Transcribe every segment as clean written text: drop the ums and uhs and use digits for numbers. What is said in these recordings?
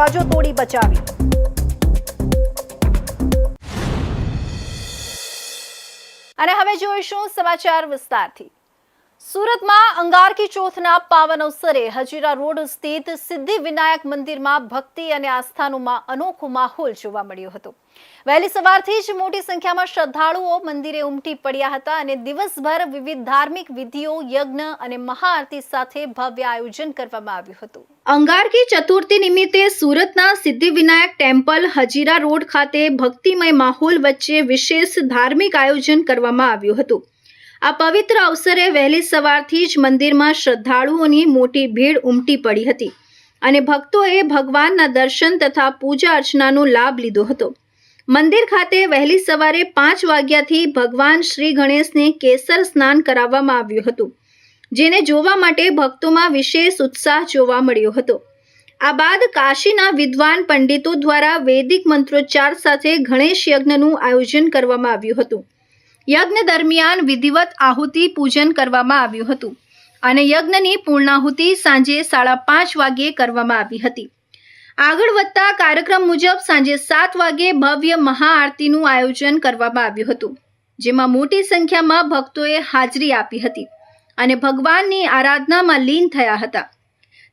બાજુ તોડી બચાવી। અને હવે જોઈશું સમાચાર વિસ્તારથી। સુરતમાં અંગારકી ચોથના પાવન અવસરે હજીરા રોડ સ્થિત સિદ્ધિ વિનાયક મંદિરમાં ભક્તિ અને આસ્થાનો અનોખો માહોલ જોવા મળ્યો હતો। વહેલી સવારથી જ મોટી સંખ્યામાં શ્રદ્ધાળુઓ મંદિરે ઉમટી પડ્યા હતા અને દિવસભર વિવિધ ધાર્મિક વિધિઓ, યજ્ઞ અને મહાઆરતી સાથે ભવ્ય આયોજન કરવામાં આવ્યું હતું। અંગારકી ચતુર્થી નિમિત્તે સુરતના સિદ્ધિ વિનાયક ટેમ્પલ હજીરા રોડ ખાતે ભક્તિમય માહોલ વચ્ચે વિશેષ ધાર્મિક આયોજન કરવામાં આવ્યું હતું। આ પવિત્ર અવસરે વહેલી સવારથી જ મંદિરમાં શ્રદ્ધાળુઓની મોટી ભીડ ઉમટી પડી હતી અને ભક્તોએ ભગવાનના દર્શન તથા પૂજા અર્ચનાનો લાભ લીધો હતો। મંદિર ખાતે વહેલી સવારે 5 વાગ્યાથી ભગવાન શ્રી ગણેશને કેસર સ્નાન કરાવવામાં આવ્યું હતું, જેને જોવા માટે ભક્તોમાં વિશેષ ઉત્સાહ જોવા મળ્યો હતો। આ બાદ કાશીના વિદ્વાન પંડિતો દ્વારા વૈદિક મંત્રોચ્ચાર સાથે ગણેશ યજ્ઞનું આયોજન કરવામાં આવ્યું હતું। યજ્ઞ દરમિયાન વિધિવત આહુતિ પૂજન કરવામાં આવ્યું હતું અને યજ્ઞની પૂર્ણાહુતિ સાંજે 5:30 વાગ્યે કરવામાં આવી હતી। આગળ વધતા કાર્યક્રમ મુજબ સાંજે 7 વાગ્યે ભવ્ય મહાઆરતીનું આયોજન કરવામાં આવ્યું હતું, જેમાં મોટી સંખ્યામાં ભક્તોએ હાજરી આપી હતી અને ભગવાનની આરાધનામાં લીન થયા હતા।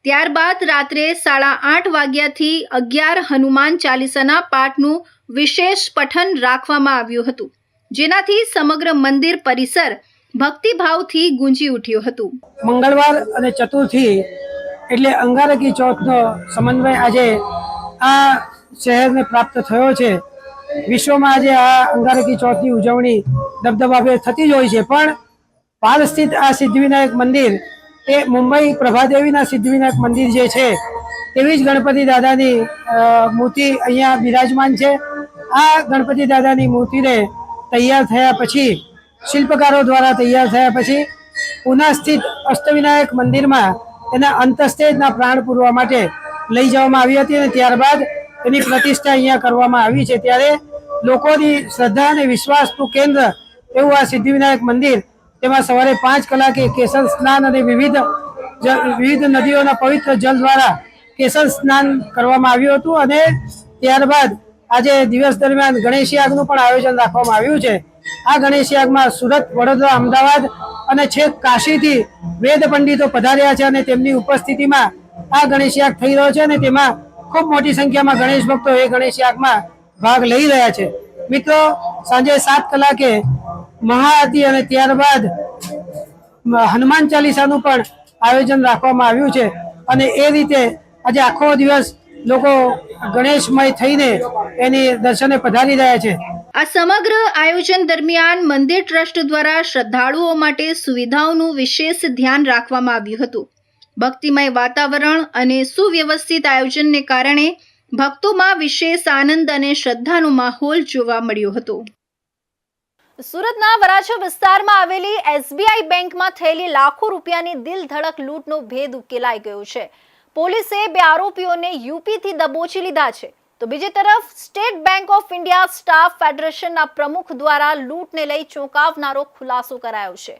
ત્યારબાદ રાત્રે 8:30 વાગ્યાથી 11 હનુમાન ચાલીસાના પાઠનું વિશેષ પઠન રાખવામાં આવ્યું હતું, જેનાથી સમગ્ર મંદિર પરિસર ભક્તિભાવથી ગુંજી ઉઠ્યું હતું। મંગળવાર અને ચતુર્થી એટલે અંગારકી ચોથનો સમન્વય આજે આ શહેરને પ્રાપ્ત થયો છે। વિશ્વમાં આજે આ અંગારકી ચોથની ઉજવણી દબદબાભેર થતી જ હોય છે, પણ પાલ સ્થિત આ સિદ્ધિવિનાયક મંદિર એ મુંબઈ પ્રભાદેવીના સિદ્ધિવિનાયક મંદિર જે છે તેવી જ ગણપતિ દાદાની મૂર્તિ અહીંયા બિરાજમાન છે। આ ગણપતિ દાદાની મૂર્તિને તૈયાર થયા પછી, શિલ્પકારો દ્વારા તૈયાર થયા પછી પુના સ્થિત અષ્ટવિનાયક મંદિરમાં એના અંતસ્તેજના પ્રાણ પૂરવા માટે લઈ જવામાં આવી હતી અને ત્યારબાદ એની પ્રતિષ્ઠા અહીંયા કરવામાં આવી છે। ત્યારે લોકોની શ્રદ્ધા અને વિશ્વાસનું કેન્દ્ર એવું આ સિદ્ધિવિનાયક મંદિર, તેમાં સવારે 5 કલાકે કેસર સ્નાન અને વિવિધ નદીઓના પવિત્ર જળ દ્વારા કેસર સ્નાન કરવામાં આવ્યું હતું અને ત્યારબાદ આજે દિવસ દરમિયાન ગણેશ યાગનું પણ આયોજન રાખવામાં આવ્યું છે। આ ગણેશ યાગમાં સુરત, વડોદરા, અમદાવાદ અને છેક કાશીથી વેદ પંડિતો પધાર્યા છે અને તેમની ઉપસ્થિતિમાં આ ગણેશ યાગ થઈ રહ્યો છે અને તેમાં ખૂબ મોટી સંખ્યામાં ગણેશ ભક્તો એ ગણેશ યાગમાં ભાગ લઈ રહ્યા છે। મિત્રો, સાંજે 7 કલાકે મહાઆરતી અને ત્યારબાદ હનુમાન ચાલીસાનું પણ આયોજન રાખવામાં આવ્યું છે અને એ રીતે આજે આખો દિવસ લોકો ગણેશમય થઈને એની દર્શને પધારી રહ્યા છે। આ સમગ્ર આયોજન દરમિયાન મંદિર ટ્રસ્ટ દ્વારા શ્રદ્ધાળુઓ માટે સુવિધાઓનું વિશેષ ધ્યાન રાખવામાં આવ્યું હતું। ભક્તિમય વાતાવરણ અને સુવ્યવસ્થિત આયોજનને કારણે ભક્તોમાં વિશેષ આનંદ અને શ્રદ્ધાનો માહોલ જોવા મળ્યો હતો। સુરતના વરાછા વિસ્તારમાં આવેલી SBI બેંકમાં થયેલી લાખો રૂપિયાની દિલ ધડક લૂંટનો ભેદ ઉકેલાઈ ગયો છે। પોલીસે 2 આરોપીઓને યુપીથી દબોચી લીધા છે, તો બીજી તરફ State Bank of India staff ફેડરેશનના પ્રમુખ દ્વારા લૂંટને લઈ ચોંકાવનારો ખુલાસો કરાયો છે।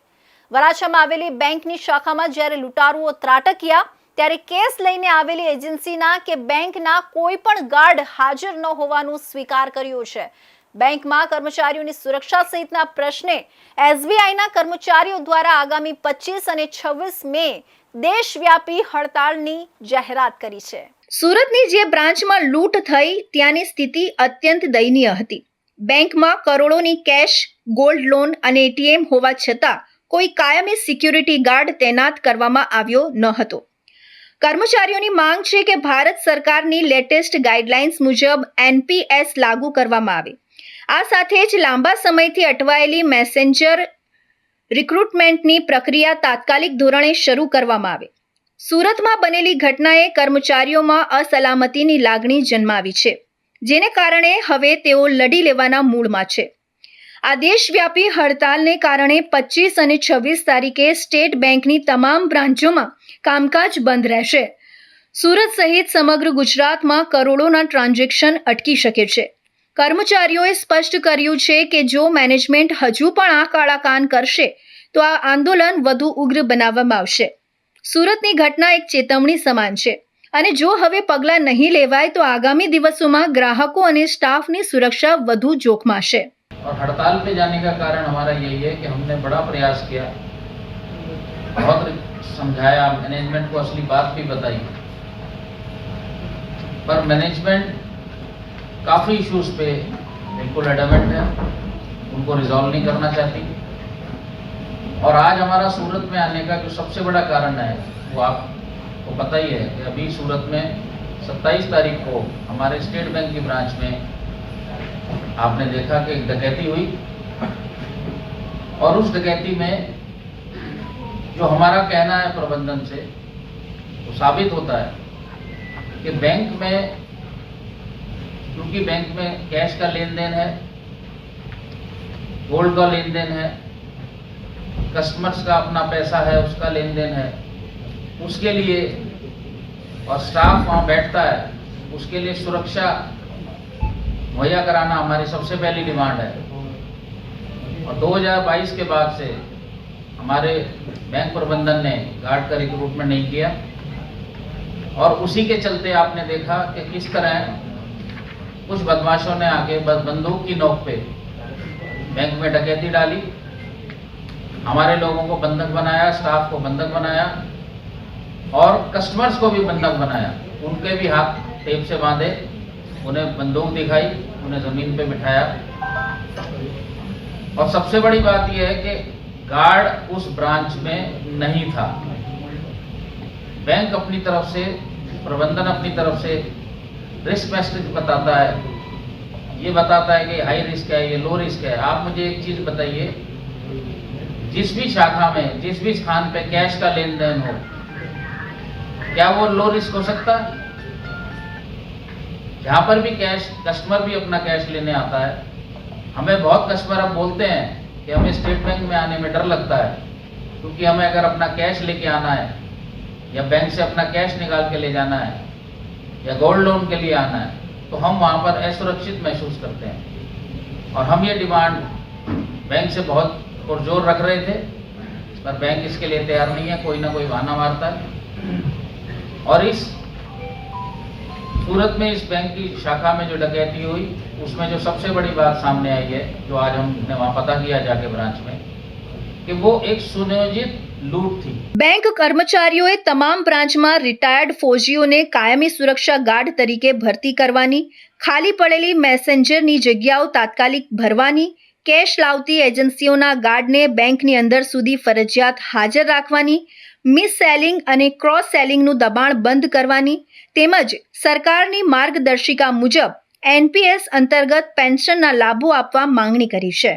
વરાછામાં આવેલી બેંકની શાખામાં જ્યારે લૂંટારુઓ ત્રાટક્યા, ત્યારે કેસ લઈને આવેલી એજન્સીના કે બેંકના કોઈ પણ ગાર્ડ હાજર ન હોવાનું સ્વીકાર કર્યું છે। બેંકમાં કર્મચારીઓની સુરક્ષા સહિતના પ્રશ્ને SBIના કર્મચારીઓ દ્વારા આગામી 25 અને 26 મે દેશવ્યાપી હડતાળની જાહેરાત કરી છે। સુરતની જે બ્રાન્ચમાં લૂંટ થઈ ત્યાંની સ્થિતિ અત્યંત દયનીય હતી। બેંકમાં કરોડોની કેશ, ગોલ્ડ લોન અને ATM હોવા છતાં કોઈ કાયમી સિક્યુરિટી ગાર્ડ તૈનાત કરવામાં આવ્યો ન હતો। કર્મચારીઓની માંગ છે કે ભારત સરકારની લેટેસ્ટ ગાઈડલાઇન્સ મુજબ NPS લાગુ કરવામાં આવે। આ સાથે જ લાંબા સમયથી અટવાયેલી મેસેન્જર રિક્રુટમેન્ટની પ્રક્રિયા તાત્કાલિક ધોરણે શરૂ કરવામાં આવે। સુરતમાં બનેલી ઘટનાએ કર્મચારીઓમાં અસલામતીની લાગણી જન્માવી છે, જેને કારણે હવે તેઓ લડી લેવાના મૂડમાં છે। આ દેશવ્યાપી હડતાલને કારણે 25 અને 26 તારીખે સ્ટેટ બેંકની તમામ બ્રાન્ચોમાં કામકાજ બંધ રહેશે। સુરત સહિત સમગ્ર ગુજરાતમાં કરોડોના ટ્રાન્ઝેક્શન અટકી શકે છે। કર્મચારીઓએ સ્પષ્ટ કર્યું છે કે જો મેનેજમેન્ટ હજુ પણ આ કાળા કાન કરશે તો આ આંદોલન વધુ ઉગ્ર બનાવવામાં આવશે। સુરતની ઘટના એક ચેતવણી સમાન છે અને જો હવે પગલાં નહીં લેવાય તો આગામી દિવસોમાં ગ્રાહકો અને સ્ટાફની સુરक्षा વધુ જોખમાશે. और हड़ताल पे जाने का कारण हमारा यही है कि हमने बड़ा प्रयास किया, बहुत समझाया, मैनेजमेंट को असली बात भी बताई, पर मैनेजमेंट काफ़ी इश्यूज पे बिल्कुल एडमेंट है, उनको रिजॉल्व नहीं करना चाहती. और आज हमारा सूरत में आने का जो सबसे बड़ा कारण है वो आपको पता ही है कि अभी सूरत में 27 तारीख को हमारे स्टेट बैंक की ब्रांच में आपने देखा कि एक डकैती हुई, और उस डकैती में जो हमारा कहना है प्रबंधन से वो साबित होता है कि बैंक में, क्योंकि बैंक में कैश का लेन देन है, गोल्ड का लेन देन है, कस्टमर्स का अपना पैसा है उसका लेन देन है, उसके लिए और स्टाफ वहाँ बैठता है, उसके लिए सुरक्षा मुहैया कराना हमारी सबसे पहली डिमांड है. और 2022 के बाद से हमारे बैंक प्रबंधन ने गार्ड का रिक्रूटमेंट नहीं किया, और उसी के चलते आपने देखा कि किस तरह कुछ बदमाशों ने आके बंदूक की नोक पे बैंक में डकैती डाली, हमारे लोगों को बंधक बनाया, स्टाफ को बंधक बनाया और कस्टमर्स को भी बंधक बनाया. उनके भी हाथ टेप से बांधे, उन्हें बंदूक दिखाई, उन्हें ज़मीन पे बिठाया. और सबसे बड़ी बात यह है कि गार्ड उस ब्रांच में नहीं था. बैंक अपनी तरफ से, प्रबंधन अपनी तरफ से रिस्क मैसेज बताता है, ये बताता है कि हाई रिस्क है, ये लो रिस्क है. आप मुझे एक चीज़ बताइए, जिस भी शाखा में, जिस भी स्थान पे कैश का लेन देन हो, क्या वो लो रिस्क हो सकता है? जहाँ पर भी कैश, कस्टमर भी अपना कैश लेने आता है. हमें बहुत कस्टमर अब बोलते हैं कि हमें स्टेट बैंक में आने में डर लगता है, क्योंकि हमें अगर अपना कैश लेके आना है या बैंक से अपना कैश निकाल के ले जाना है या गोल्ड लोन के लिए आना है तो हम वहाँ पर असुरक्षित महसूस करते हैं. और हम ये डिमांड बैंक से बहुत पुरजोर रख रहे थे, पर बैंक इसके लिए तैयार नहीं है, कोई ना कोई बहाना मारता है. और इस सूरत में इस बैंक की शाखा में जो डकैती हुई उसमें जो सबसे बड़ी बात सामने आई है, जो आज हमने वहाँ पता किया जाके ब्रांच में, कि वो एक सुनियोजित लूट थी. બેંક કર્મચારીઓએ તમામ બ્રાન્ચમાં રિટાયર્ડ ફૌજીઓને કાયમી સુરક્ષા ગાર્ડ તરીકે ભરતી કરવાની, ખાલી પડેલી મેસેન્જરની જગ્યાઓ તાત્કાલિક ભરવાની, કેશ લાવતી એજન્સીઓના ગાર્ડને બેંકની અંદર સુધી ફરજિયાત હાજર રાખવાની, મિસ સેલિંગ અને ક્રોસ સેલિંગનું દબાણ બંધ કરવાની તેમજ સરકારની માર્ગદર્શિકા મુજબ એનપીએસ અંતર્ગત પેન્શનના લાભો આપવા માંગણી કરી છે.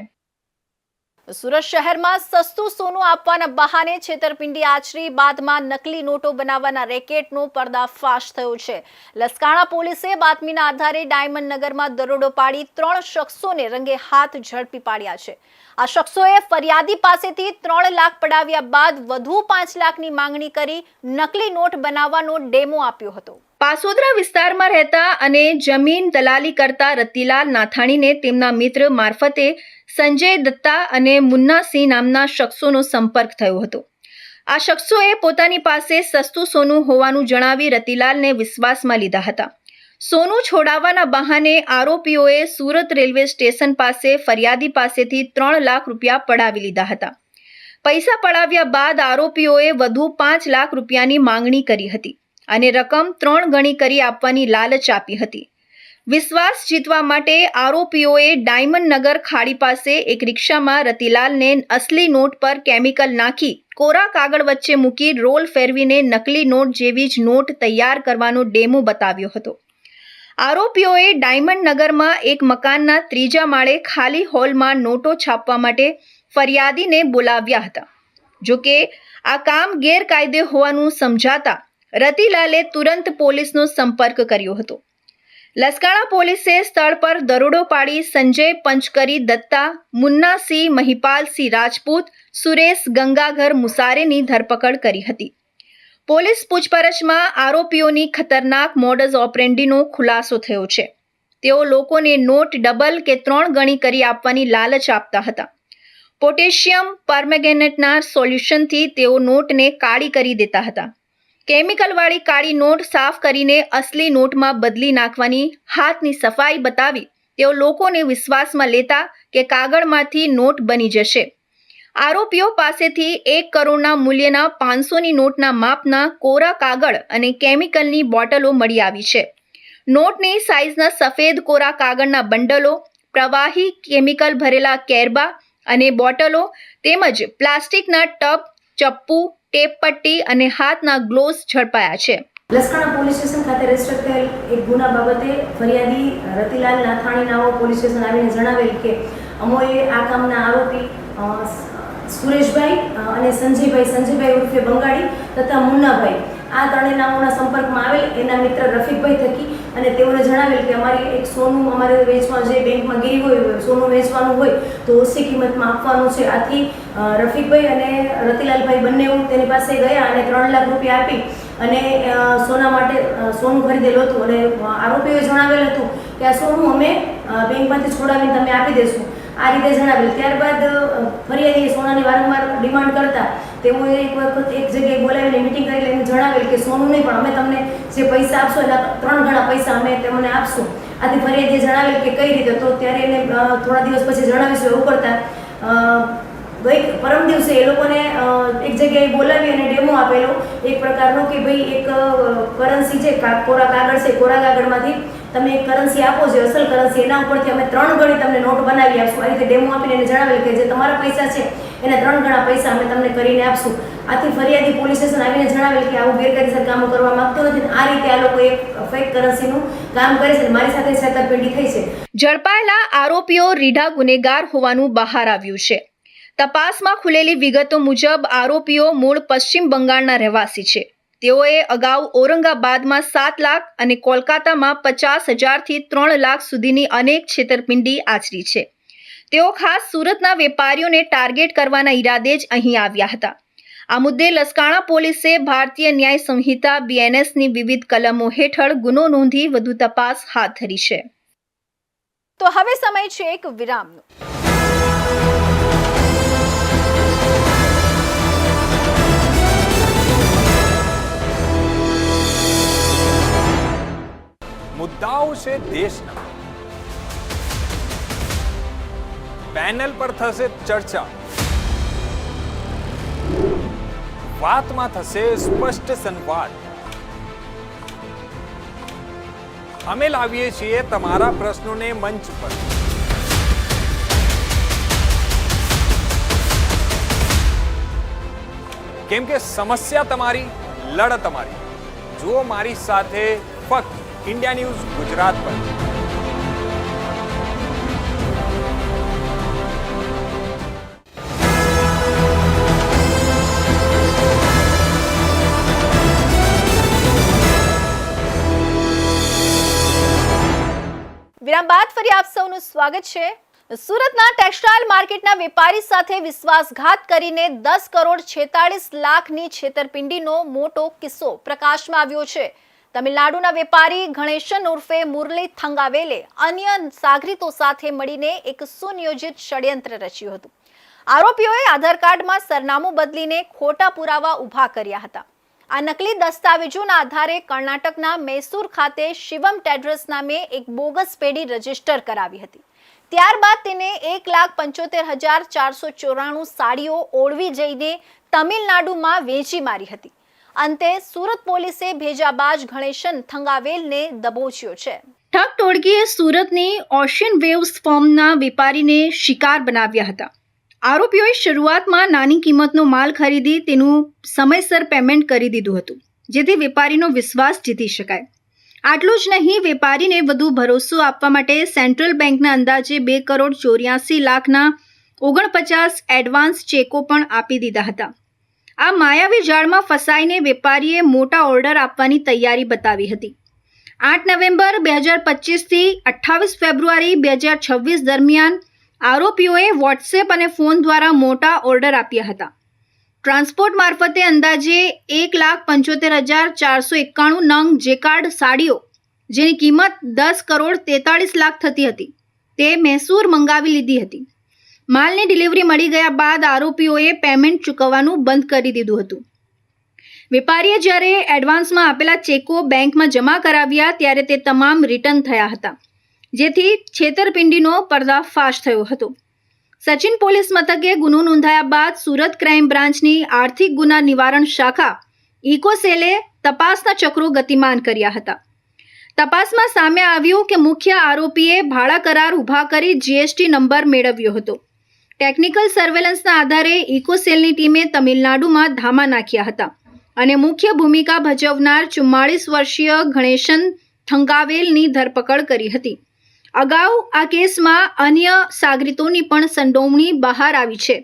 સુરત શહેરમાં સસ્તું સોનું આપવાના બહાને છેતરપિંડી આચરી બાદમાં નકલી નોટો બનાવવાના રેકેટનો પર્દાફાશ થયો છે. લસકાણા પોલીસે બાતમીના આધારે ડાયમંડ નગરમાં દરોડો પાડી 3 શખ્સોને રંગે હાથ ઝડપી પાડ્યા છે. આ શખ્સોએ ફરિયાદી પાસેથી 3 લાખ પડાવ્યા બાદ વધુ 5 લાખની માંગણી કરી નકલી નોટ બનાવવાનો ડેમો આપ્યો હતો. પાસોદરા વિસ્તારમાં રહેતા અને જમીન દલાલી કરતા રતિલાલ નાથાણીને તેમના મિત્ર મારફતે સંજય દત્તા અને મુન્ના સિંહ નામના શખ્સોનો સંપર્ક થયો હતો. આ શખ્સોએ પોતાની પાસે સસ્તું સોનું હોવાનું જણાવી રતિલાલને વિશ્વાસમાં લીધા હતા. સોનું છોડાવવાના બહાને આરોપીઓએ સુરત રેલવે સ્ટેશન પાસે ફરિયાદી પાસેથી 3 લાખ રૂપિયા પડાવી લીધા હતા. પૈસા પડાવ્યા બાદ આરોપીઓએ વધુ 5 લાખ રૂપિયાની માંગણી કરી હતી અને રકમ 3 ગણી કરી આપવાની લાલચ આપી હતી. વિશ્વાસ જીતવા માટે આરોપીઓએ ડાયમંડ નગર ખાડી પાસે એક રિક્ષામાં રતિલાલને असली નોટ પર કેમિકલ નાખી કોરા કાગળ વચ્ચે મૂકી રોલ ફેરવીને નકલી નોટ જેવી જ નોટ તૈયાર કરવાનો ડેમો બતાવ્યો હતો. આરોપીઓએ ડાયમંડ નગરમાં એક મકાનના 3જા માળે ખાલી હોલમાં નોટો છાપવા માટે ફરિયાદીને બોલાવ્યા હતા. જો કે આ કામ ગેરકાયદે હોવાનું સમજાતા રતિલાલે તુરંત પોલીસનો સંપર્ક કર્યો હતો. લસકાણા પોલીસે સ્થળ પર દરોડો પાડી સંજય પંચકરી દત્તા, મુન્ના સિંહ મહિપાલ સિંહ રાજપૂત, સુરેશ ગંગાઘર મુસારેની ધરપકડ કરી હતી. પોલીસ પૂછપરછમાં આરોપીઓની ખતરનાક મોડસ ઓપરેન્ડીનો ખુલાસો થયો છે. તેઓ લોકોને નોટ ડબલ કે 3 ગણી કરી આપવાની લાલચ આપતા હતા. પોટેશિયમ પરમેંગેનેટના સોલ્યુશનથી તેઓ નોટને કાળી કરી દેતા હતા. કેમિકલવાળી કાળી નોટ સાફ કરીને અસલી નોટમાં બદલી નાખવાની હાથની સફાઈ બતાવી તેઓ લોકોને વિશ્વાસમાં લેતા કે કાગળમાંથી નોટ બની જશે. આરોપીઓ પાસેથી 1 કરોડના મૂલ્યના 500ની નોટના માપના કોરા કાગળ અને કેમિકલની બોટલો મળી આવી છે. નોટની સાઇઝના સફેદ કોરા કાગળના બંડલો, પ્રવાહી કેમિકલ ભરેલા કેરબા અને બોટલો તેમજ પ્લાસ્ટિકના ટબ, ચપ્પુ, ટેપ પટ્ટી અને હાથના ગ્લોવ્સ ઝડપાયા છે. લસકાણા પોલીસ સ્ટેશન ખાતે રજીસ્ટર થયેલ એક ગુના બાબતે ફરિયાદી રતિલાલ નાથાણી નાઓ પોલીસ સ્ટેશન આવીને જણાવેલ કે અમોએ આ કામના આરોપી સુરેશભાઈ અને સંજયભાઈ ઉર્ફે બંગાળી તથા મુન્નાભાઈ આ ત્રણેય નામોના સંપર્કમાં આવેલ એના મિત્ર રફીકભાઈ થકી અને તેઓને જણાવેલ કે અમારી એક સોનું અમારે વેચવાનું જે બેંકમાં ગીરી હોય સોનું વેચવાનું હોય તો ઓછી કિંમતમાં આપવાનું છે. આથી રફીકભાઈ અને રતિલાલભાઈ બંને તેની પાસે ગયા અને 3 લાખ રૂપિયા આપી અને સોના માટે સોનું ખરીદેલું હતું અને આરોપીઓએ જણાવેલ હતું કે આ સોનું અમે બેંકમાંથી છોડાવીને તમે આપી દેશું આ રીતે જણાવેલ. ત્યારબાદ ફરિયાદીએ સોનાની વારંવાર ડિમાન્ડ કરતા તેઓએ એક વખત એક જગ્યાએ બોલાવીને મિટિંગ કરી એને જણાવેલ કે સોનું નહીં પણ અમે તમને જે પૈસા આપશો એના 3 ગણા પૈસા અમે તમને આપશું. આથી ફરિયાદીએ જણાવેલ કે કઈ રીતે, તો ત્યારે એને થોડા દિવસ પછી જણાવીશું એવું કરતા પરમ દિવસે એ લોકોને એક જગ્યાએ બોલાવી અને ડેમો આપેલો એક પ્રકારનો કે ભાઈ એક કરન્સી છે કોરા કાગળ છે, કોરા કાગળમાંથી તમે એક કરન્સી આપો છો અસલ કરન્સી, એના ઉપરથી અમે 3 ગણી તમને નોટ બનાવી આપશું. આ રીતે ડેમો આપીને એને જણાવેલ કે જે તમારા પૈસા છે એના 3 ગણા પૈસા અમે તમને કરીને આપશું. આથી ફરિયાદી પોલીસ સ્ટેશન આવીને જણાવેલ કે આવું ગેરકાયદેસર કામો કરવા માંગતો નથી. આ રીતે આ લોકો એક ફેક કરન્સીનું કામ કરે છે. મારી સાથે છેતરપિંડી થઈ છે. ઝડપાયેલા આરોપીઓ રીઢા ગુનેગાર હોવાનું બહાર આવ્યું છે. તપાસમાં ખુલેલી વિગતો મુજબ આરોપીઓ મૂળ પશ્ચિમ બંગાળના રહેવાસી છે. તેઓએ અગાઉ ઔરંગાબાદમાં 7 લાખ અને કોલકાતામાં 50,000થી 3 લાખ સુધીની અનેક છેતરપિંડી આચરી છે. તેઓ ખાસ સુરતના વેપારીઓને ટાર્ગેટ કરવાના ઈરાદે જ અહીં આવ્યા હતા. આ મુદ્દે લસકાણા પોલીસે ભારતીય ન્યાય સંહિતા BNSની વિવિધ કલમો હેઠળ ગુનો નોંધી વધુ તપાસ હાથ ધરી છે. તો હવે સમય છે એક વિરામનો. મુદ્દાઓ છે દેશના, પેનલ પર થશે ચર્ચા, વાતમાં થશે સ્પષ્ટ સંવાદ. અમે લાવીએ છીએ તમારા પ્રશ્નોને મંચ પર. કેમ કે સમસ્યા તમારી, લડત તમારી. જુઓ મારી સાથે ફક્ત इंडिया न्यूज गुजरात पर. વિરામ બાદ ફરી આપ સૌનું સ્વાગત છે. સુરતના ટેક્સટાઇલ માર્કેટના વેપારી સાથે વિશ્વાસઘાત કરીને 10 કરોડ 46 લાખની છેતરપિંડીનો મોટો કિસ્સો પ્રકાશમાં આવ્યો છે. તમિલનાડુના વેપારી ગણેશન ઉર્ફે મુરલી થંગાવેલે અન્ય સાગરીતો સાથે મળીને એક સુનિયોજિત ષડયંત્ર રચ્યું હતું. આરોપીઓએ આધાર કાર્ડમાં સરનામું બદલીને ખોટા પુરાવા ઊભા કર્યા હતા. આ નકલી દસ્તાવેજોના આધારે કર્ણાટકના મૈસૂર ખાતે શિવમ ટેડરસ નામે એક બોગસ પેઢી રજીસ્ટર કરાવી હતી. ત્યારબાદ તેને 1,75,494 સાડીઓ ઓળવી જઈને તમિલનાડુમાં વેચી મારી હતી. અંતે સુરત પોલીસે ભેજાબાજ ગણેશન થંગાવેલને દબોચ્યો છે. ઠગ ટોળકીએ સુરતની ઓશિયન વેવ્સ ફર્મના વેપારીને શિકાર બનાવ્યા હતા. આરોપીઓએ શરૂઆતમાં નાની કિંમતનો માલ ખરીદી તેનું સમયસર પેમેન્ટ કરી દીધું હતું, જેથી વેપારીનો વિશ્વાસ જીતી શકાય. આટલું જ નહીં, વેપારીને વધુ ભરોસો આપવા માટે સેન્ટ્રલ બેંકના અંદાજે 2 કરોડ 84 લાખના 49 એડવાન્સ ચેકો પણ આપી દીધા હતા. આ માયાવી જાળમાં ફસાઈને વેપારીએ મોટા ઓર્ડર આપવાની તૈયારી બતાવી હતી. 8 નવેમ્બર 2025થી 28 ફેબ્રુઆરી 2026 દરમિયાન આરોપીઓએ વોટ્સએપ અને ફોન દ્વારા મોટા ઓર્ડર આપ્યા હતા. ટ્રાન્સપોર્ટ મારફતે અંદાજે 1,75,491 નંગ જેકાર્ડ સાડીઓ, જેની કિંમત 10 કરોડ 43 લાખ થતી હતી, તે મૈસૂર મંગાવી લીધી હતી. માલની ડિલિવરી મળી ગયા બાદ આરોપીઓએ પેમેન્ટ ચૂકવવાનું બંધ કરી દીધું હતું. વેપારીએ જ્યારે એડવાન્સમાં આપેલા ચેકો બેંકમાં જમા કરાવ્યા ત્યારે તે તમામ રિટર્ન થયા હતા, જેથી છેતરપિંડીનો પર્દાફાશ થયો હતો. સચિન પોલીસ મથકે ગુનો નોંધાયા બાદ સુરત ક્રાઇમ બ્રાન્ચની આર્થિક ગુના નિવારણ શાખા ઇકોસેલે તપાસના ચક્રો ગતિમાન કર્યા હતા. તપાસમાં સામે આવ્યું કે મુખ્ય આરોપીએ ભાડા કરાર ઊભા કરી જીએસટી નંબર મેળવ્યો હતો. ટેકનિકલ સર્વેલન્સના આધારે ઇકોસેલની ટીમે તમિલનાડુમાં ધામા નાખ્યા હતા અને મુખ્ય ભૂમિકા ભજવનાર 44 વર્ષીય ગણેશન થંગાવેલની ધરપકડ કરી હતી. અગાઉ આ કેસમાં અન્ય સાગરીતોની પણ સંડોવણી બહાર આવી છે.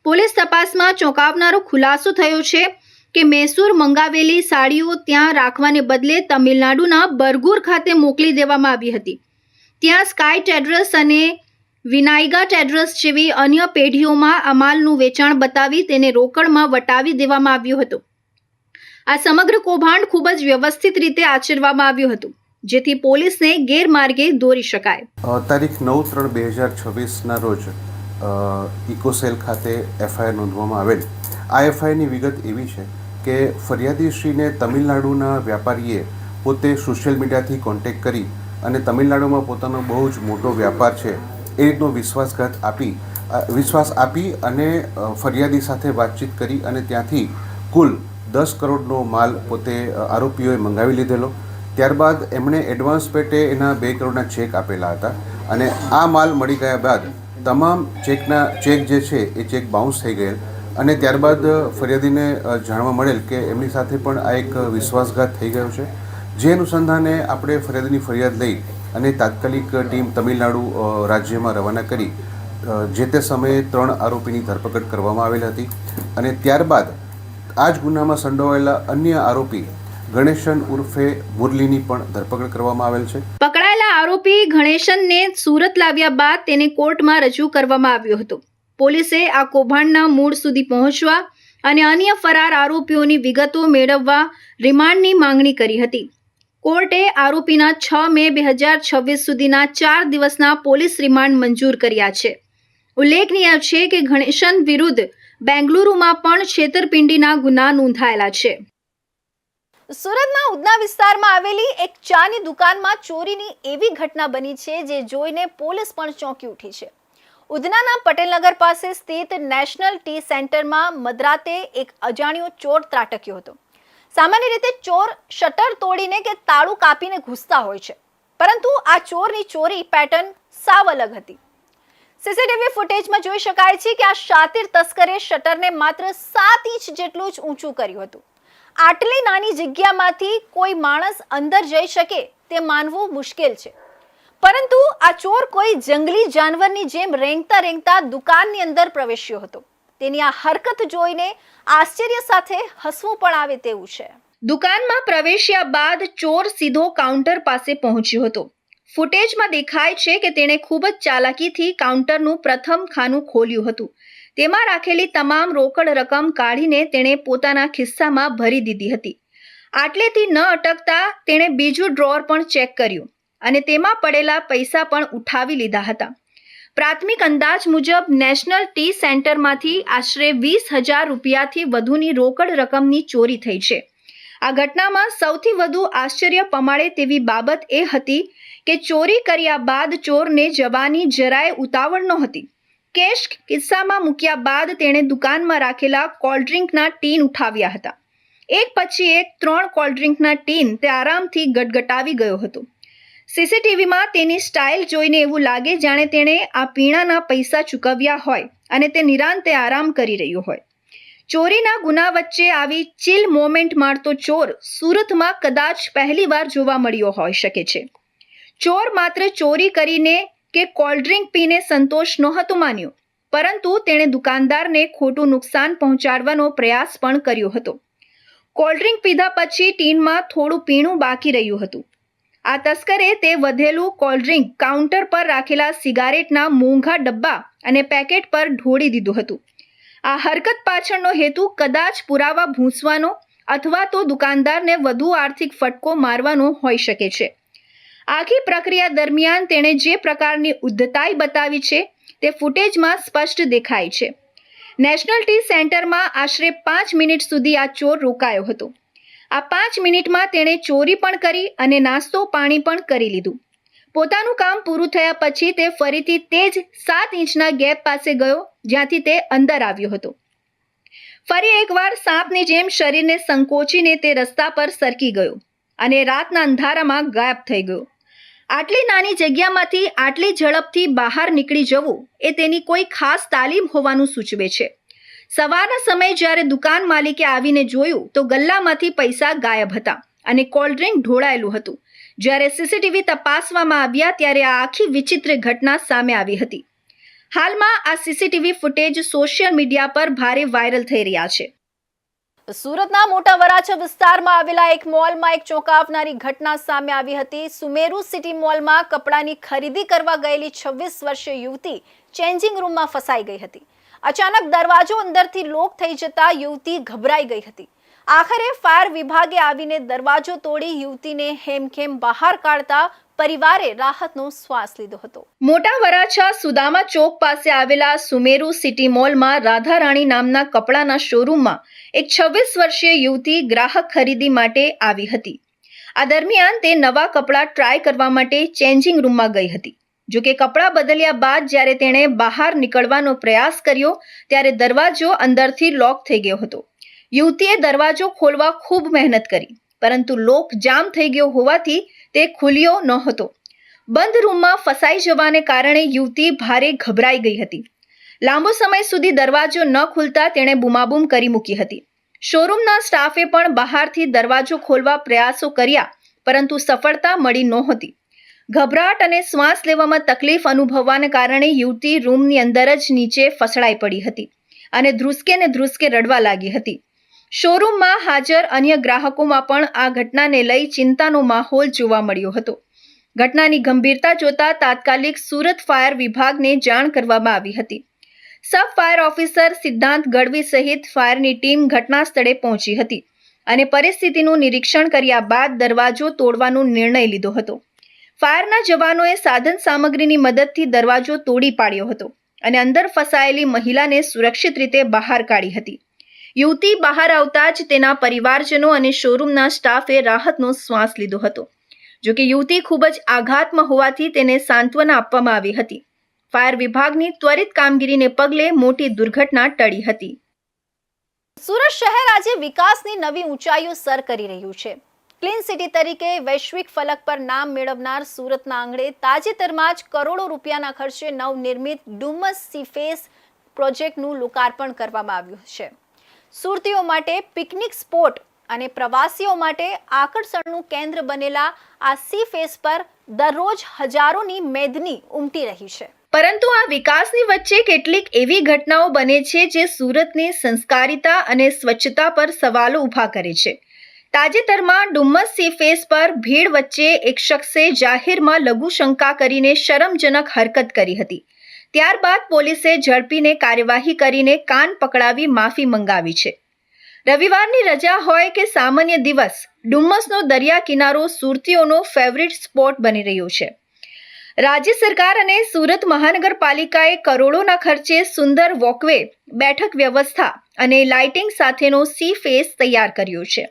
પોલીસ તપાસમાં ચોંકાવનારો ખુલાસો થયો છે કે મૈસૂર મંગાવેલી સાડીઓ ત્યાં રાખવાને બદલે તમિલનાડુના બરગુર ખાતે મોકલી દેવામાં આવી હતી. ત્યાં સ્કાય ટેડરસ અને વિનાયગા ટેડરસ જેવી અન્ય પેઢીઓમાં આ માલનું વેચાણ બતાવી તેને રોકડમાં વટાવી દેવામાં આવ્યું હતું. આ સમગ્ર કૌભાંડ ખૂબ જ વ્યવસ્થિત રીતે આચરવામાં આવ્યું હતું, જેથી પોલીસને ગેરમાર્ગે દોરી શકાય. તારીખ 9/3/2026ના રોજ ઇકોસેલ ખાતે એફઆઈઆર નોંધવામાં આવેલ. આ એફઆઈઆરની વિગત એવી છે કે ફરિયાદીશ્રીને તમિલનાડુના વેપારીએ પોતે સોશિયલ મીડિયાથી કોન્ટેક્ટ કરી અને તમિલનાડુમાં પોતાનો બહુ જ મોટો વ્યાપાર છે એ રીતનો વિશ્વાસ આપી અને ફરિયાદી સાથે વાતચીત કરી અને ત્યાંથી કુલ 10 કરોડનો માલ પોતે આરોપીઓએ મંગાવી લીધેલો. ત્યારબાદ એમણે એડવાન્સ પેટે એના 2 કરોડના ચેક આપેલા હતા અને આ માલ મળી ગયા બાદ તમામ ચેક જે છે એ ચેક બાઉન્સ થઈ ગયેલ અને ત્યારબાદ ફરિયાદીને જાણવા મળેલ કે એમની સાથે પણ આ એક વિશ્વાસઘાત થઈ ગયો છે. જે અનુસંધાને આપણે ફરિયાદીની ફરિયાદ લઈ અને તાત્કાલિક ટીમ તમિલનાડુ રાજ્યમાં રવાના કરી જે તે સમયે 3 આરોપીની ધરપકડ કરવામાં આવેલ હતી અને ત્યારબાદ આ જ ગુનામાં સંડોવાયેલા અન્ય આરોપી ગણેશન ઉર્ફે મુરલીની પણ ધરપકડ કરવામાં આવેલ છે. પકડાયેલા આરોપી ગણેશનને સુરત લાવ્યા બાદ તેને કોર્ટમાં રજૂ કરવામાં આવ્યો હતો. પોલીસે આ કૌભાંડના મૂળ સુધી પહોંચવા અને અન્ય ફરાર આરોપીઓની વિગતો મેળવવા રિમાન્ડની માંગણી કરી હતી. કોર્ટે આરોપીના 6 મે 2026 સુધીના 4 દિવસના પોલીસ રિમાન્ડ મંજૂર કર્યા છે. ઉલ્લેખનીય છે કે ગણેશન વિરુદ્ધ બેંગલુરુમાં પણ છેતરપિંડીના ગુના નોંધાયેલા છે. સુરતના ઉધના વિસ્તારમાં આવેલી એક ચાની દુકાનમાં ચોરીની એવી ઘટના બની છે જે જોઈને પોલીસ પણ ચોંકી ઉઠી છે. ઉધનાના પટેલનગર પાસે સ્થિત નેશનલ ટી સેન્ટરમાં મધરાતે એક અજાણ્યો ચોર ત્રાટક્યો હતો. સામાન્ય રીતે ચોર શટર તોડીને કે તાળું કાપીને ઘૂસતા હોય છે, પરંતુ આ ચોરની ચોરી પેટર્ન સાવ અલગ હતી. સીસીટીવી ફૂટેજમાં જોઈ શકાય છે કે આ શાતિર તસ્કરે શટરને માત્ર 7 ઇંચ જેટલું જ ઊંચું કર્યું હતું. આટલી નાની જગ્યામાંથી કોઈ માણસ અંદર જઈ શકે તે માનવું મુશ્કેલ છે, પરંતુ આ ચોર કોઈ જંગલી જાનવરની જેમ રેંગતા દુકાનની અંદર પ્રવેશ્યો હતો. તેની આ હરકત જોઈને આશ્ચર્ય સાથે હસવું પણ આવે તેવું છે. દુકાનમાં પ્રવેશ્યા બાદ ચોર સીધો કાઉન્ટર પાસે પહોંચ્યો હતો. ફૂટેજમાં દેખાય છે કે તેણે ખૂબ જ ચાલાકીથી કાઉન્ટરનું પ્રથમ ખાનું ખોલ્યું હતું. તેમાં રાખેલી તમામ રોકડ રકમ કાઢીને તેણે પોતાના ખિસ્સામાં ભરી દીધી હતી. આટલેથી ન અટકતા તેણે બીજું ડ્રોઅર પણ ચેક કર્યું અને તેમાં પડેલા પૈસા પણ ઉઠાવી લીધા હતા. પ્રાથમિક અંદાજ મુજબ નેશનલ ટી સેન્ટરમાંથી આશરે 20,000 રૂપિયાથી વધુની રોકડ રકમની ચોરી થઈ છે. આ ઘટનામાં સૌથી વધુ આશ્ચર્ય પમાડે તેવી બાબત એ હતી કે ચોરી કર્યા બાદ ચોરને જવાની જરાય ઉતાવળ નહોતી. કેશ કિસ્સામાં મૂક્યા બાદ તેણે દુકાનમાં રાખેલા કોલ્ડ્રિંકના ટીન ઉઠાવ્યા હતા. એક પછી એક 3 કોલ્ડ્રિંકના ટીન તે આરામથી ગટગટાવી ગયો હતો. સીસીટીવીમાં તેની સ્ટાઇલ જોઈને એવું લાગે જાણે તેણે આ પીણાના પૈસા ચૂકવ્યા હોય અને તે નિરાંતે આરામ કરી રહ્યો હોય. ચોરીના ગુના વચ્ચે આવી ચીલ મોમેન્ટ મારતો ચોર સુરતમાં કદાચ પહેલીવાર જોવા મળ્યો હોઈ શકે છે. ચોર માત્ર ચોરી કરીને કે કોલ્ડ્રિંક પીને સંતોષ નહોતો માન્યો, પરંતુ તેણે દુકાનદારને ખોટું નુકસાન પહોંચાડવાનો પ્રયાસ પણ કર્યો હતો. કોલ્ડ્રિંક પીધા પછી ટીનમાં થોડું પીણું બાકી રહ્યું હતું. આ તસ્કરે તે વધેલું કોલ્ડ્રિંક કાઉન્ટર પર રાખેલા સિગારેટના મોંઘા ડબ્બા અને પેકેટ પર ઢોળી દીધું હતું. આ હરકત પાછળનો હેતુ કદાચ પુરાવા ભૂંસવાનો અથવા તો દુકાનદારને વધુ આર્થિક ફટકો મારવાનો હોઈ શકે છે. આખી પ્રક્રિયા દરમિયાન તેણે જે પ્રકારની ઉદ્ધતાઈ બતાવી છે તે ફૂટેજમાં સ્પષ્ટ દેખાય છે. નેશનલ ટી સેન્ટરમાં આશરે 5 મિનિટ સુધી આ ચોર રોકાયો હતો. આ 5 મિનિટમાં તેણે ચોરી પણ કરી અને નાસ્તો પાણી પણ કરી લીધું. પોતાનું કામ પૂરું થયા પછી તે ફરીથી તે જ 7 ઇંચના ગેપ પાસે ગયો જ્યાંથી તે અંદર આવ્યો હતો. ફરી એકવાર સાપની જેમ શરીરને સંકોચીને તે રસ્તા પર સરકી ગયો અને રાતના અંધારામાં ગાયબ થઈ ગયો. આટલી નાની જગ્યામાંથી આટલી ઝડપથી બહાર નીકળી જવું એ તેની કોઈ ખાસ તાલીમ હોવાનું સૂચવે છે. સવારના સમયે જ્યારે દુકાન માલિકે આવીને જોયું તો ગલ્લામાંથી પૈસા ગાયબ હતા અને કોલ્ડ ડ્રિંક ઢોળાયેલું હતું. જ્યારે સીસીટીવી તપાસવામાં આવ્યા ત્યારે આ આખી વિચિત્ર ઘટના સામે આવી હતી. હાલમાં આ સીસીટીવી ફૂટેજ સોશિયલ મીડિયા પર ભારે વાયરલ થઈ રહ્યા છે. સુરતના મોટા વરાછા વિસ્તારમાં આવેલા એક મોલમાં એક ચોંકાવનારી ઘટના સામે આવી હતી. સુમેરુ સિટી મોલમાં કપડાની ખરીદી કરવા ગયેલી 26 વર્ષીય યુવતી ચેન્જિંગ રૂમમાં ફસાઈ ગઈ હતી. અચાનક દરવાજો અંદરથી લોક થઈ જતા યુવતી ગભરાઈ ગઈ હતી. આખરે ફાયર વિભાગે આવીને દરવાજો તોડી યુવતીને હેમખેમ બહાર કાઢતા પરિવારે રાહતનો શ્વાસ લીધો હતો. મોટા વરાછા સુદામા ચોક પાસે આવેલા સુમેરુ સિટી મોલમાં રાધારાણી નામના કપડાના શોરૂમમાં એક 26 વર્ષીય યુવતી ગ્રાહક ખરીદી માટે આવી હતી. આ દરમિયાન તે નવા કપડાં ટ્રાય કરવા માટે ચેન્જિંગ રૂમમાં ગઈ હતી. જો કે કપડાં બદલ્યા બાદ જ્યારે તેણે બહાર નીકળવાનો પ્રયાસ કર્યો ત્યારે દરવાજો અંદરથી લોક થઈ ગયો હતો. યુવતીએ દરવાજો ખોલવા ખૂબ મહેનત કરી પરંતુ લોક જામ થઈ ગયો હોવાથી તે ખુલ્યો નહોતો. બંધ રૂમમાં ફસાઈ જવાને કારણે યુવતી ભારે ગભરાઈ ગઈ હતી. લાંબો સમય સુધી દરવાજો ન ખુલતા તેણે બૂમાબૂમ કરી મૂકી હતી. શોરૂમના સ્ટાફે પણ બહારથી દરવાજો ખોલવા પ્રયાસો કર્યા પરંતુ સફળતા મળી નહોતી. ગભરાટ અને શ્વાસ લેવામાં તકલીફ અનુભવવાને કારણે યુવતી રૂમની અંદર જ નીચે ફસડાઈ પડી હતી અને ધ્રુસકે રડવા લાગી હતી. શોરૂમમાં હાજર અન્ય ગ્રાહકોમાં પણ આ ઘટનાને લઈ ચિંતાનો માહોલ જોવા મળ્યો હતો. ઘટનાની ગંભીરતા જોતા તાત્કાલિક સુરત ફાયર વિભાગને જાણ કરવામાં આવી હતી. સબ ફાયર ઓફિસર સિદ્ધાંત ગઢવી સહિત ફાયરની ટીમ ઘટના સ્થળે પહોંચી હતી અને પરિસ્થિતિનું નિરીક્ષણ કર્યા બાદ દરવાજો તોડવાનો નિર્ણય લીધો હતો. ફાયરના જવાનોએ સાધન સામગ્રીની મદદથી દરવાજો તોડી પાડ્યો હતો અને અંદર ફસાયેલી મહિલાને સુરક્ષિત રીતે બહાર કાઢી હતી. યુવતી બહાર આવતા જ તેના પરિવારજનો અને શોરૂમના સ્ટાફે રાહતનો શ્વાસ લીધો હતો. જો કે યુવતી ખૂબ જ આઘાતમાં હોવાથી તેને સાંત્વના આપવામાં આવી હતી. ફાયર વિભાગની ત્વરિત કામગીરીને પગલે મોટી દુર્ઘટના ટળી હતી. સુરત શહેર આજે વિકાસની નવી ઊંચાઈઓ સર કરી રહ્યું છે. ક્લીન સિટી તરીકે વૈશ્વિક ફલક પર નામ મેળવનાર સુરતના આંગણે તાજેતરમાં જ કરોડો રૂપિયાના ખર્ચે નવનિર્મિત ડુમસ સીફેસ પ્રોજેક્ટનું લોકાર્પણ કરવામાં આવ્યું છે. સુરતીઓ માટે પિકનિક સ્પોટ અને પ્રવાસીઓ માટે આકર્ષણનું કેન્દ્ર બનેલા આ સી ફેસ પર દરરોજ હજારોની મેદની ઉમટી રહી છે. પરંતુ આ વિકાસની વચ્ચે કેટલીક એવી ઘટનાઓ બને છે જે સુરતની સંસ્કારિતા અને સ્વચ્છતા પર સવાલો ઊભા કરે છે. તાજેતરમાં ડુમસ સી ફેસ પર ભીડ વચ્ચે એક શખ્સે જાહેરમાં લઘુશંકા કરીને શરમજનક હરકત કરી હતી. ત્યારબાદ પોલીસે ઝડપીને કાર્યવાહી કરીને કાન પકડાવી માફી મંગાવી છે. રવિવારની રજા હોય કે સામાન્ય દિવસ, ડુમસનો દરિયા કિનારો સુરતીઓનો ફેવરિટ સ્પોટ બની રહ્યો છે. રાજ્ય સરકાર અને સુરત મહાનગરપાલિકાએ કરોડોના ખર્ચે સુંદર વોકવે, બેઠક વ્યવસ્થા અને લાઇટિંગ સાથેનો સી ફેસ તૈયાર કર્યો છે.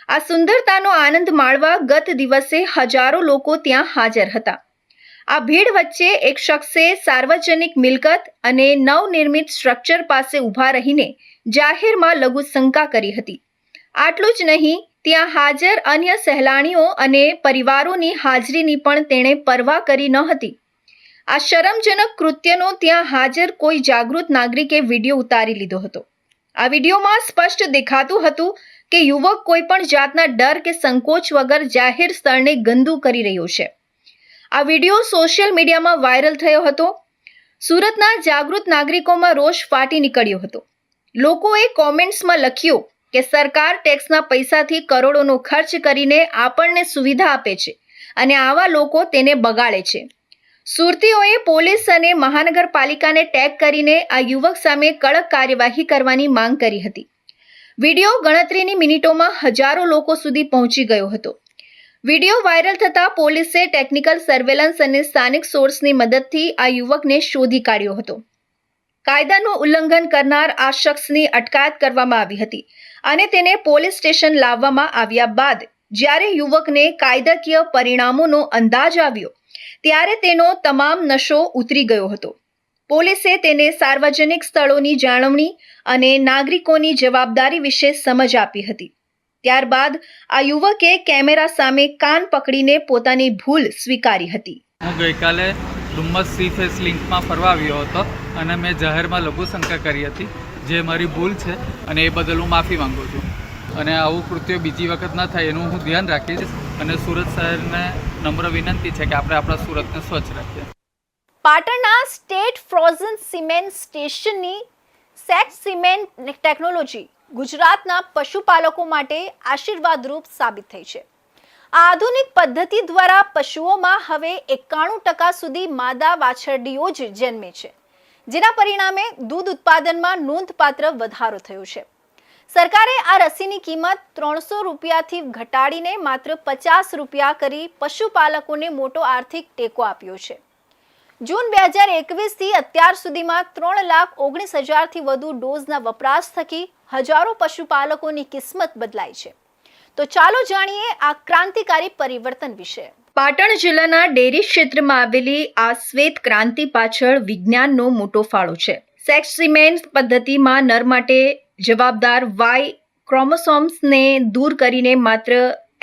આ સુંદરતાનો આનંદ માણવા ગત દિવસે હજારો લોકો ત્યાં હાજર હતા. આ ભીડ વચ્ચે એક શખ્સે સાર્વજનિક મિલકત અને નવનિર્મિત સ્ટ્રક્ચર પાસે ઊભા રહીને જાહેરમાં લઘુશંકા કરી હતી. આટલું જ નહીં, ત્યાં હાજર અન્ય સહેલાણીઓ અને પરિવારોની હાજરીની પણ તેણે પરવા કરી ન હતી. આ શરમજનક કૃત્યનો ત્યાં હાજર કોઈ જાગૃત નાગરિકે વિડીયો ઉતારી લીધો હતો. આ વિડીયોમાં સ્પષ્ટ દેખાતું હતું કે યુવક કોઈ પણ જાતના ડર કે સંકોચ વગર જાહેર સ્થળને ગંદુ કરી રહ્યો છે. આ વિડીયો સોશિયલ મીડિયામાં વાયરલ થયો હતો. સુરતના જાગૃત નાગરિકોમાં રોષ ફાટી નીકળ્યો હતો. લોકોએ કોમેન્ટ્સમાં લખ્યું કે સરકાર ટેક્સના પૈસાથી કરોડોનો ખર્ચ કરીને આપણને સુવિધા આપે છે અને આવા લોકો તેને બગાડે છે. સુરતીઓએ પોલીસ અને મહાનગરપાલિકાને ટેગ કરીને આ યુવક સામે કડક કાર્યવાહી કરવાની માંગ કરી હતી. વિડીયો ગણતરીની મિનિટોમાં હજારો લોકો સુધી પહોંચી ગયો હતો. વિડીયો વાયરલ થતાં પોલીસે ટેકનિકલ સર્વેલન્સ અને સ્થાનિક સોર્સની મદદથી આ યુવકને શોધી કાઢ્યો હતો. કાયદાનું ઉલ્લંઘન કરનાર આ શખ્સની અટકાયત કરવામાં આવી હતી અને તેને પોલીસ સ્ટેશન લાવવામાં આવ્યા બાદ જ્યારે યુવકને કાયદાકીય પરિણામોનો અંદાજ આવ્યો ત્યારે તેનો તમામ નશો ઉતરી ગયો હતો. પોલીસે તેને સાર્વજનિક સ્થળોની જાળવણી અને નાગરિકોની જવાબદારી વિશે સમજ આપી હતી. ત્યારબાદ આ યુવકે કેમેરા સામે કાન પકડીને પોતાની ભૂલ સ્વીકારી હતી. હું ગઈકાલે ડુમ્મસ સી ફેસ લિંકમાં ફરવા આવ્યો હતો અને મેં જાહેરમાં લઘુશંકા કરી હતી, જે મારી ભૂલ છે અને એ બદલ હું માફી માંગુ છું. અને આવું કૃત્ય બીજી વખત ન થાય એનું હું ધ્યાન રાખીશ અને સુરત શહેરને નમ્ર વિનંતી છે કે આપણે આપણા સુરતને સ્વચ્છ રાખીએ. પાટણના સ્ટેટ ફ્રોઝન સિમેન્ટ સ્ટેશનની સેક્સ સિમેન્ટ ટેકનોલોજી ગુજરાતના પશુપાલકો માટે આશીર્વાદરૂપ સાબિત થઈ છે. આ આધુનિક પદ્ધતિ દ્વારા પશુઓમાં હવે 91% સુધી માદા વાછરડીઓ જ જન્મે છે, જેના પરિણામે દૂધ ઉત્પાદનમાં નોંધપાત્ર વધારો થયો છે. સરકારે આ રસીની કિંમત 300 રૂપિયાથી ઘટાડીને માત્ર 50 રૂપિયા કરી પશુપાલકોને મોટો આર્થિક ટેકો આપ્યો છે. જૂન 2021થી અત્યાર સુધીમાં 3,19,000થી વધુ ડોઝના વપરાશ થકી હજારો પશુપાલકોની કિસ્મત બદલાઈ છે. તો ચાલો જાણીએ આ ક્રાંતિકારી પરિવર્તન વિશે. પાટણ જિલ્લાના ડેરી ક્ષેત્રમાં આવેલી આ શ્વેત ક્રાંતિ પાછળ વિજ્ઞાનનો મોટો ફાળો છે. સેક્સ સિમેન્ટ પદ્ધતિમાં નર માટે જવાબદાર વાય ક્રોમોસોમ્સને દૂર કરીને માત્ર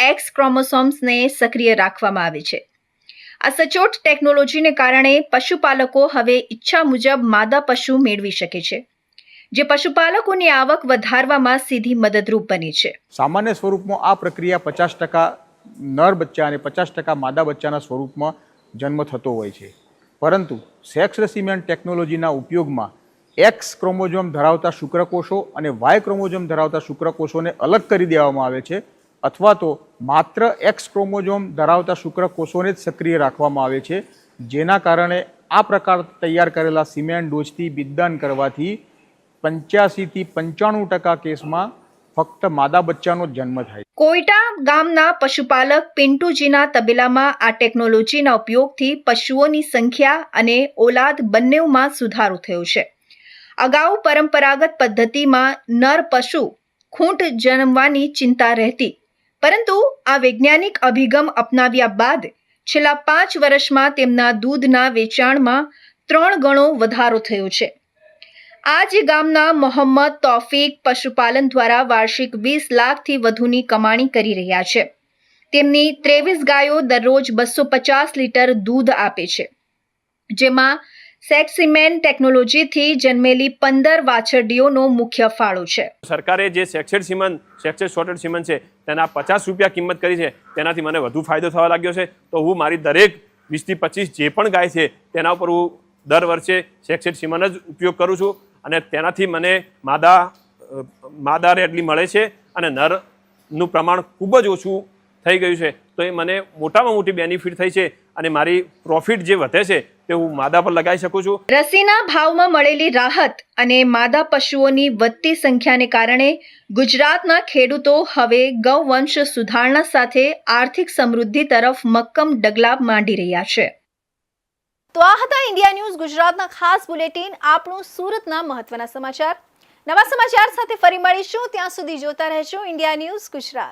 એક્સ ક્રોમોસોમ્સને સક્રિય રાખવામાં આવે છે. આ સચોટ ટેકનોલોજીને કારણે પશુપાલકો હવે ઈચ્છા મુજબ માદા પશુ મેળવી શકે છે, જે પશુપાલકોની આવક વધારવામાં સીધી મદદરૂપ બને છે. સામાન્ય સ્વરૂપમાં આ પ્રક્રિયા 50% નર બચ્ચા અને 50% માદા બચ્ચાના સ્વરૂપમાં જન્મ થતો હોય છે. પરંતુ સેક્સ સિમેન્ટ ટેકનોલોજીના ઉપયોગમાં એક્સ ક્રોમોઝોમ ધરાવતા શુક્રકોષો અને વાય ક્રોમોઝોમ ધરાવતા શુક્રકોષોને અલગ કરી દેવામાં આવે છે, અથવા તો માત્ર એક્સ ક્રોમોઝોમ ધરાવતા શુક્રકોષોને જ સક્રિય રાખવામાં આવે છે, જેના કારણે આ પ્રકાર તૈયાર કરેલા સિમેન્ટ ડોઝથી બિદદાન કરવાથી 85થી 95% કેસમાં ફક્ત માદા બચ્ચાનો જન્મ થાય. કોઈટા ગામના પશુપાલક પિન્ટુજીના તબેલામાં આ ટેકનોલોજીના ઉપયોગથી પશુઓની સંખ્યા અને ઓલાદ બંનેમાં સુધારો થયો છે. અગાઉ પરંપરાગત પદ્ધતિમાં નર પશુ ખૂંટ જન્મવાની ચિંતા રહેતી, પરંતુ આ વૈજ્ઞાનિક અભિગમ અપનાવ્યા બાદ છેલ્લા 5 વર્ષમાં તેમના દૂધના વેચાણમાં 3 ગણો વધારો થયો છે. આ જ ગામના મોહમ્મદ તૌફીક પશુપાલન દ્વારા વાર્ષિક 20 લાખથી વધુની કમાણી કરી રહ્યા છે. તેમની 23 ગાયો દરરોજ 250 લીટર દૂધ આપે છે, જેમાં સેક્સ સિમેન્ટ ટેકનોલોજીથી જન્મેલી 15 વાછરડીઓનો મુખ્ય ફાળો છે. સરકારે જે સેક્સેડ શોર્ટેડ સિમેન્ટ છે તેના 50 રૂપિયા કિંમત કરી છે, તેનાથી મને વધુ ફાયદો થવા લાગ્યો છે. તો હું મારી દરેક 20 થી 25 જે પણ ગાય છે તેના ઉપર હું દર વર્ષે સેક્સેડ સિમેન્ટ જ ઉપયોગ કરું છું અને તેનાથી મને માદા રેડલી મળે છે અને નરનું પ્રમાણ ખૂબ જ ઓછું થઈ ગયું છે. તો એ મને મોટામાં મોટી બેનિફિટ થઈ છે અને મારી પ્રોફિટ જે વધે છે તે હું માદા પર લગાવી શકું છું. રસીના ભાવમાં મળેલી રાહત અને માદા પશુઓની વધતી સંખ્યાને કારણે ગુજરાતના ખેડૂતો હવે ગૌવંશ સુધારણા સાથે આર્થિક સમૃદ્ધિ તરફ મક્કમ ડગલા માંડી રહ્યા છે. તો આ હતા ઇન્ડિયા ન્યૂઝ ગુજરાતના ખાસ બુલેટિન, આપણું સુરતના મહત્વના સમાચાર. નવા સમાચાર સાથે ફરી મળીશું, ત્યાં સુધી જોતા રહેજો ઇન્ડિયા ન્યૂઝ ગુજરાત.